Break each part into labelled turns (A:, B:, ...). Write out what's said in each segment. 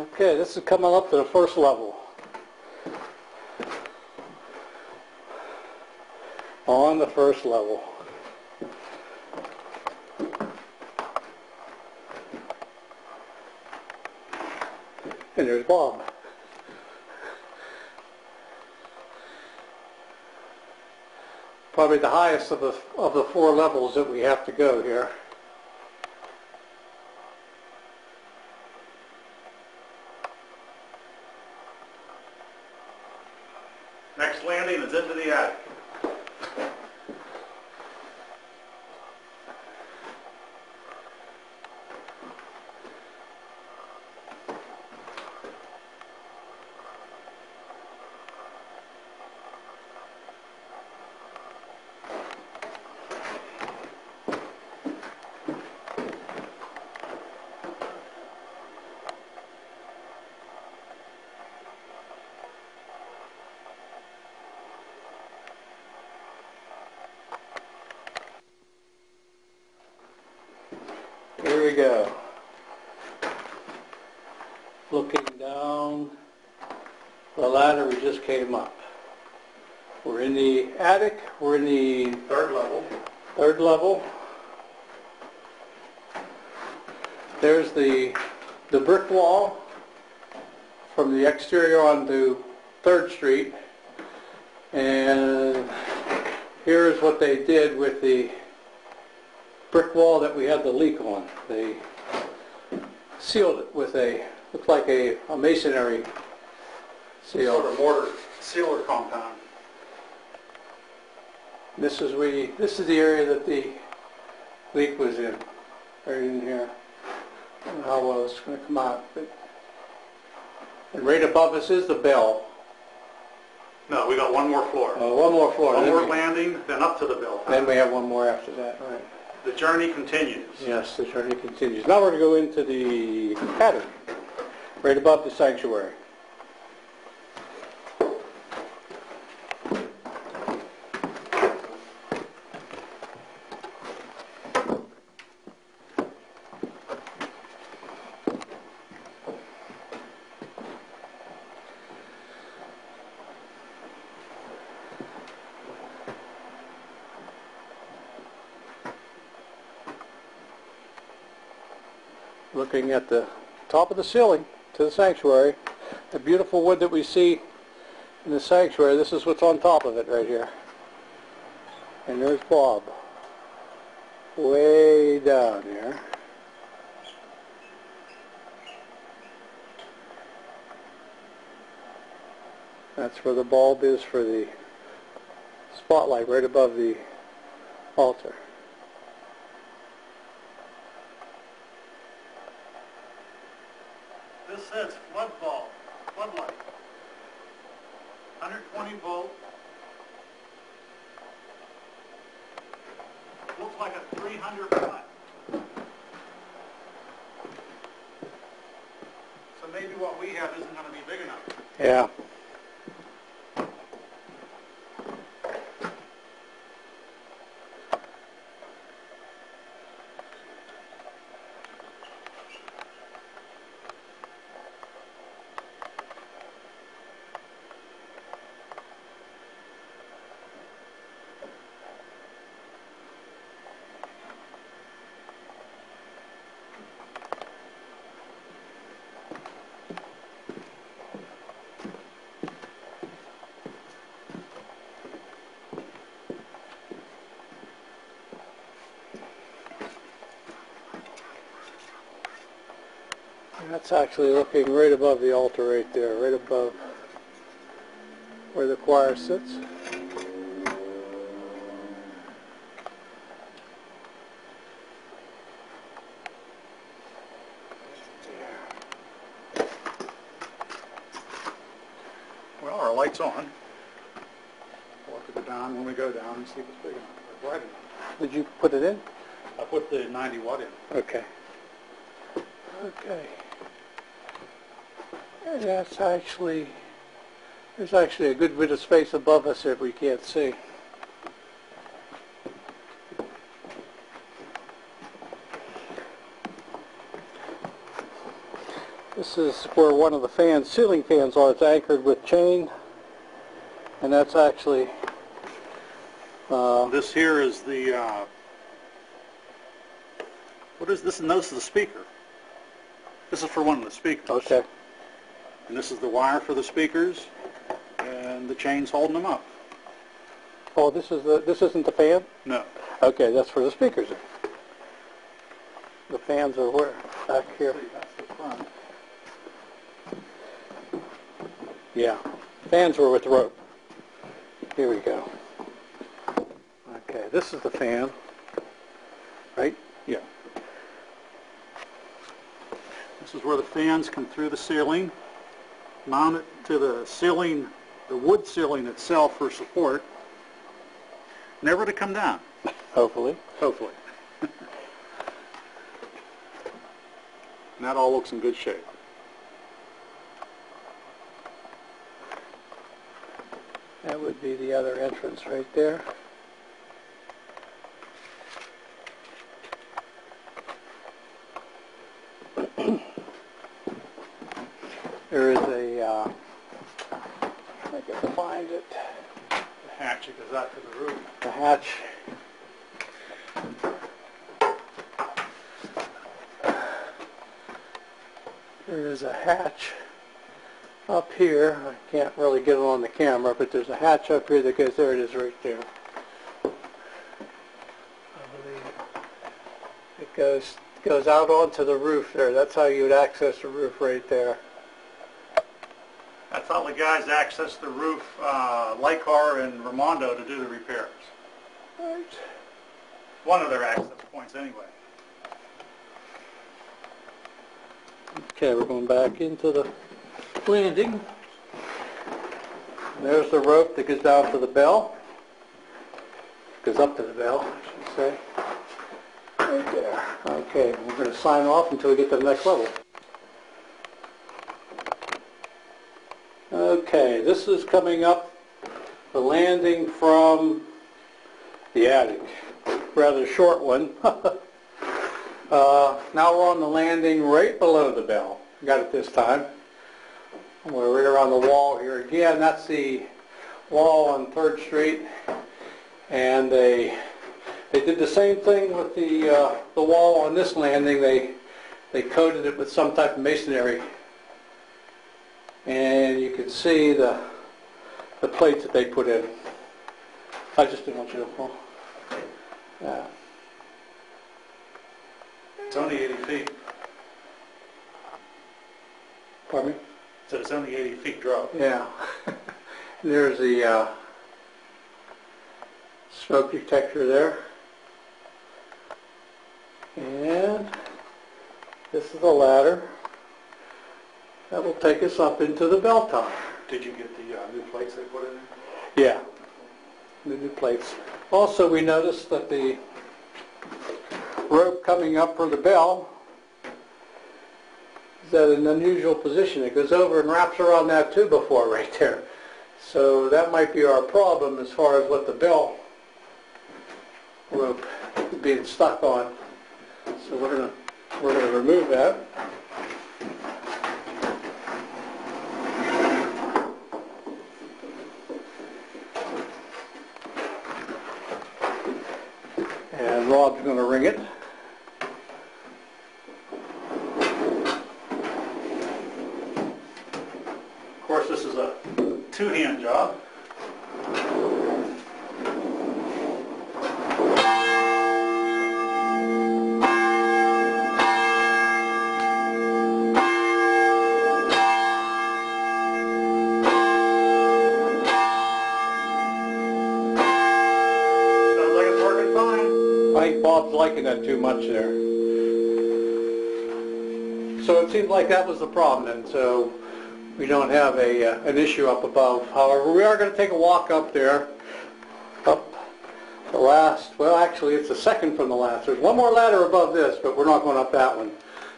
A: Okay, this is coming up to the first level. On the first level. And there's Bob. Probably the highest of the four levels that we have to go here.
B: Next landing is into the attic.
A: Here we go. Looking down the ladder we just came up. We're in the attic. We're in the
B: Third level.
A: third level. There's the brick wall from the exterior onto 3rd Street. And here's what they did with the brick wall that we had the leak on. They sealed it with looks like a masonry seal.
B: Sort of mortar sealer compound.
A: This is the area that the leak was in, right in here. I don't know how well it's going to come out, and right above us is the bell.
B: No, we got one more floor.
A: One more floor.
B: One more landing, then up to the bell tower.
A: Then we have one more after that, right?
B: The journey continues.
A: Yes, the journey continues. Now we're going to go into the attic, right above the sanctuary. Looking at the top of the ceiling to the sanctuary, the beautiful wood that we see in the sanctuary, this is what's on top of it right here. And there's Bob, way down here. That's where the bulb is for the spotlight, right above the altar.
B: This says floodlight, 120 volt. Looks like a 300 watt. So maybe what we have isn't going to be big enough.
A: Yeah. That's actually looking right above the altar right there, right above where the choir sits.
B: Well, our light's on. We'll have to go down when we go down and see if it's big enough or bright enough.
A: Did you put it in?
B: I put the 90 watt in.
A: Okay. Okay. And there's actually a good bit of space above us that we can't see. This is where one of the fans, ceiling fans are. It's anchored with chain, and that's actually
B: this here is the what is this? And this is the speaker. This is for one of the speakers.
A: okay.
B: And this is the wire for the speakers, and the chain's holding them up.
A: Oh, this isn't the fan?
B: No.
A: Okay, that's for the speakers. The fans are where? Back here.
B: That's the front.
A: Yeah, fans were with the rope. Here we go. Okay, this is the fan, right?
B: Yeah. This is where the fans come through the ceiling, mount it to the ceiling, the wood ceiling itself for support, never to come down.
A: Hopefully.
B: Hopefully. And that all looks in good shape.
A: That would be the other entrance right there. There is a, I can find it,
B: The hatch that goes out to the roof.
A: the hatch. There is a hatch up here. I can't really get it on the camera, but there's a hatch up here that goes, there it is right there. I believe it goes out onto the roof there. That's how you would access the roof right there.
B: That's how the guys access the roof, Lycar and Ramondo, to do the repairs.
A: Right.
B: One of their access points anyway.
A: Okay, we're going back into the landing. And there's the rope that goes down to the bell. Goes up to the bell, I should say. Right there. Okay, we're going to sign off until we get to the next level. Okay, this is coming up the landing from the attic. Rather short one. Now we're on the landing right below the bell. Got it this time. We're right around the wall here. Again, that's the wall on 3rd Street. And they did the same thing with the wall on this landing. They coated it with some type of masonry. And you can see the plates that they put in. I just didn't want you to fall. Yeah.
B: It's only 80 feet.
A: Pardon me?
B: So it's only 80 feet drop.
A: Yeah. There's the smoke detector there. And this is the ladder. That will take us up into the bell tower.
B: Did you get the new plates they put in there?
A: Yeah, the new plates. Also, we noticed that the rope coming up for the bell is at an unusual position. It goes over and wraps around that 2x4 right there. So that might be our problem as far as what the bell rope is being stuck on. So we're gonna remove that. And Rob's going to ring it.
B: Of course, this is a two-hand job. Sounds like it's working fine.
A: I think Bob's liking that too much there. So it seemed like that was the problem, and so we don't have an issue up above. However, we are going to take a walk up there, up the last, well actually it's the second from the last. There's one more ladder above this, but we're not going up that one.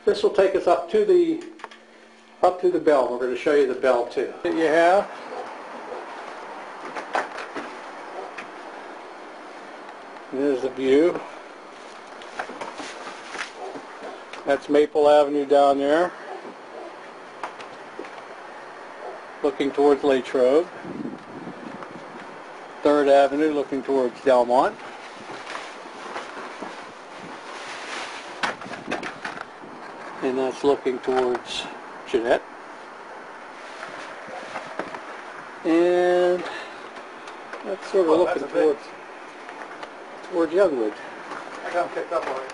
A: This will take us up to the bell. We're going to show you the bell too. That you have. There's the view. That's Maple Avenue down there. looking towards Latrobe. 3rd Avenue looking towards Delmont. And that's looking towards Jeanette. And that's sort of looking towards Youngwood.
B: I got them picked up already.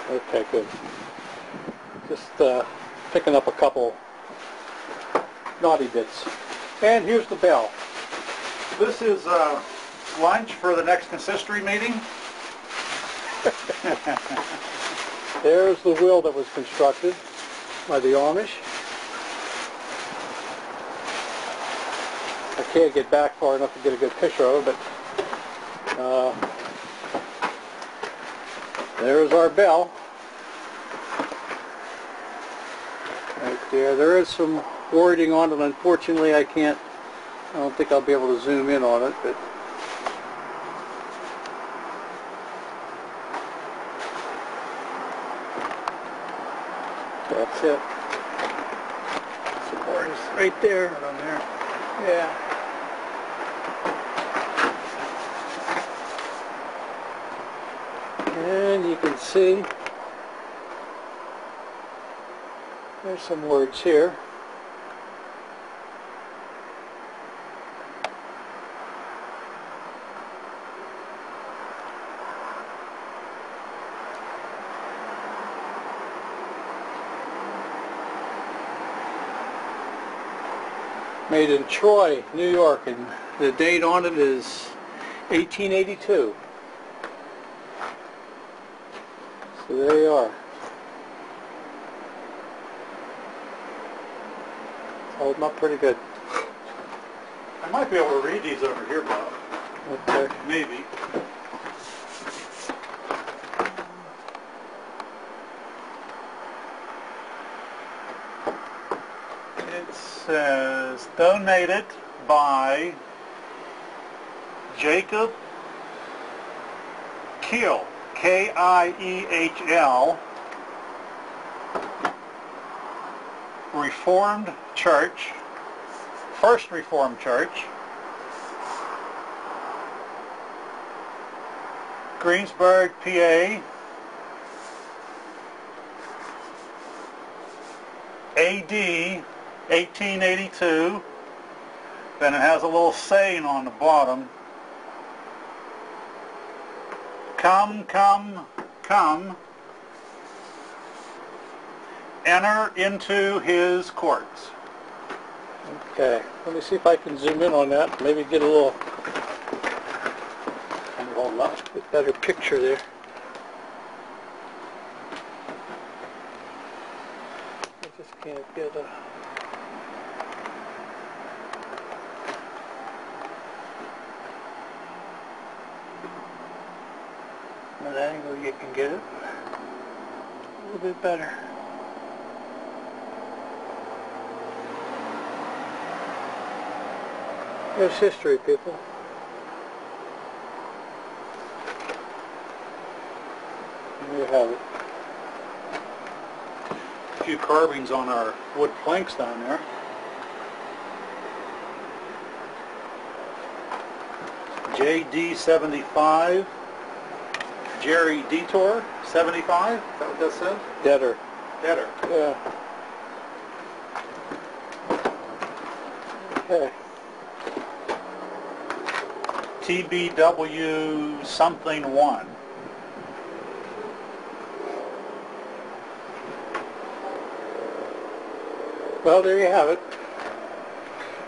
A: Okay, good. Just picking up a couple naughty bits. And here's the bell.
B: This is lunch for the next consistory meeting.
A: There's the wheel that was constructed by the Amish. I can't get back far enough to get a good picture of it, but there's our bell. Right there. There is some wording on it. Unfortunately, I don't think I'll be able to zoom in on it, but that's it. Some words right there.
B: Right on there.
A: Yeah. And you can see there's some words here. Made in Troy, New York, and the date on it is 1882. So there you are. It's holding up pretty good.
B: I might be able to read these over here, Bob.
A: Okay.
B: Maybe. It says donated by Jacob Kiel, K-I-E-H-L, Reformed Church, First Reformed Church, Greensburg, PA, AD 1882. Then it has a little saying on the bottom. Come, come, come, enter into his courts.
A: Okay, let me see if I can zoom in on that. Maybe get a little better picture there. I just can't get a... At that angle you can get it a little bit better. There's history, people. There you have it.
B: A few carvings on our wood planks down there. JD 75. Jerry Detour, 75, is that what that says?
A: Deader.
B: Deader.
A: Yeah. Okay.
B: TBW something 1.
A: Well, there you have it.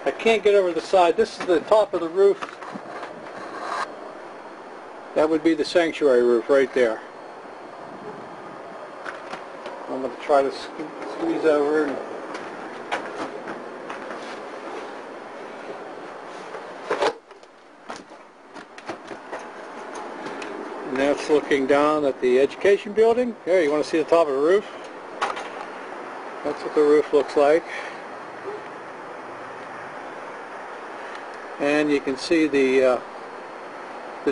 A: I can't get over the side. This is the top of the roof. That would be the sanctuary roof right there. I'm going to try to squeeze over and that's looking down at the education building. There, you want to see the top of the roof? That's what the roof looks like. And you can see the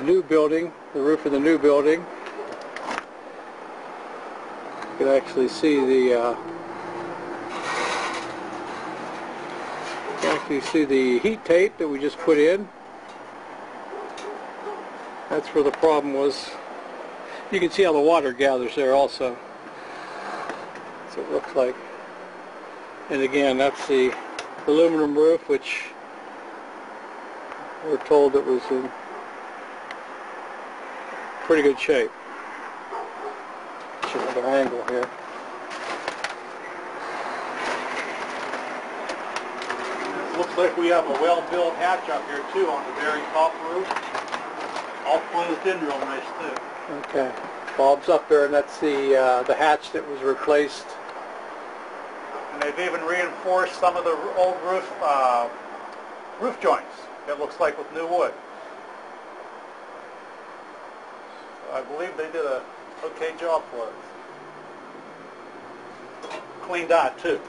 A: new building, the roof of the new building. You can actually see the You see the heat tape that we just put in. That's where the problem was. You can see how the water gathers there also. So it looks like. And again, that's the aluminum roof, which we're told it was in pretty good shape. Show another angle here.
B: Looks like we have a well-built hatch up here too on the very top roof. All closed in real nice too.
A: Okay. Bob's up there, and that's the hatch that was replaced.
B: And they've even reinforced some of the old roof joints. It looks like with new wood. I believe they did a okay job for us. Cleaned out too.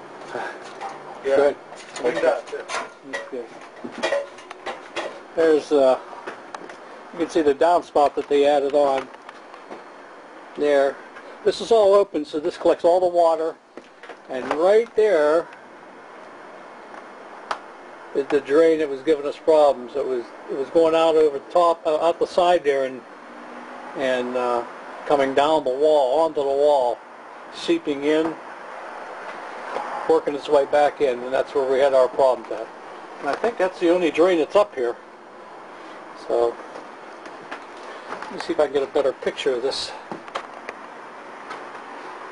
B: Yeah.
A: Good.
B: Cleaned out too.
A: That's good. There's you can see the downspout that they added on there. This is all open, so this collects all the water, and right there is the drain that was giving us problems. It was going out over the top, out the side there, and coming down the wall, onto the wall, seeping in, working its way back in, and that's where we had our problems at. And I think that's the only drain that's up here. So let me see if I can get a better picture of this.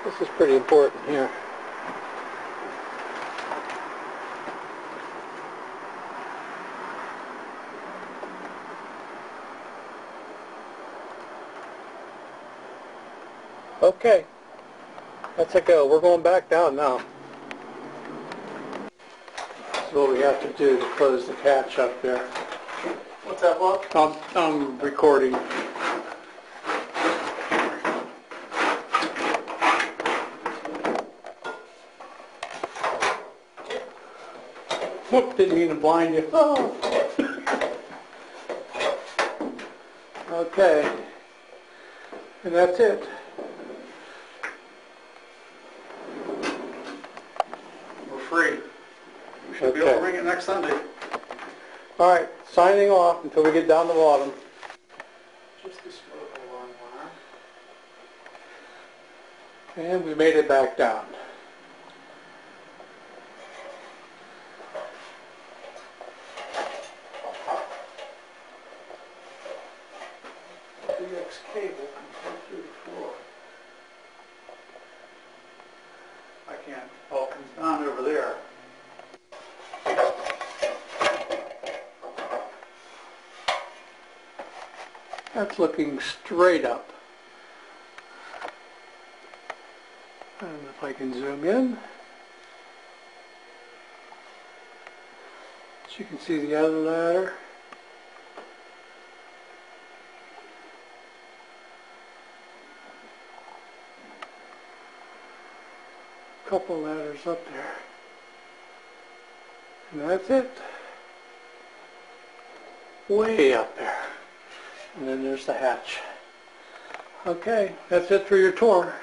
A: This is pretty important here. Okay, that's a go. We're going back down now. That's what we have to do to close the catch up there.
B: What's that, Bob?
A: I'm recording. Whoop, didn't mean to blind you. Oh. Okay, and that's it.
B: We're free. We should be able to ring it next Sunday.
A: All right, signing off until we get down the bottom.
B: Just the smoke alarm wire.
A: And we made it back down. The X cable comes through the floor.
B: I can't. Oh, it comes down over there.
A: That's looking straight up. And if I can zoom in, so you can see the other ladder. Couple ladders up there. And that's it. Way up there. And then there's the hatch. Okay, that's it for your tour.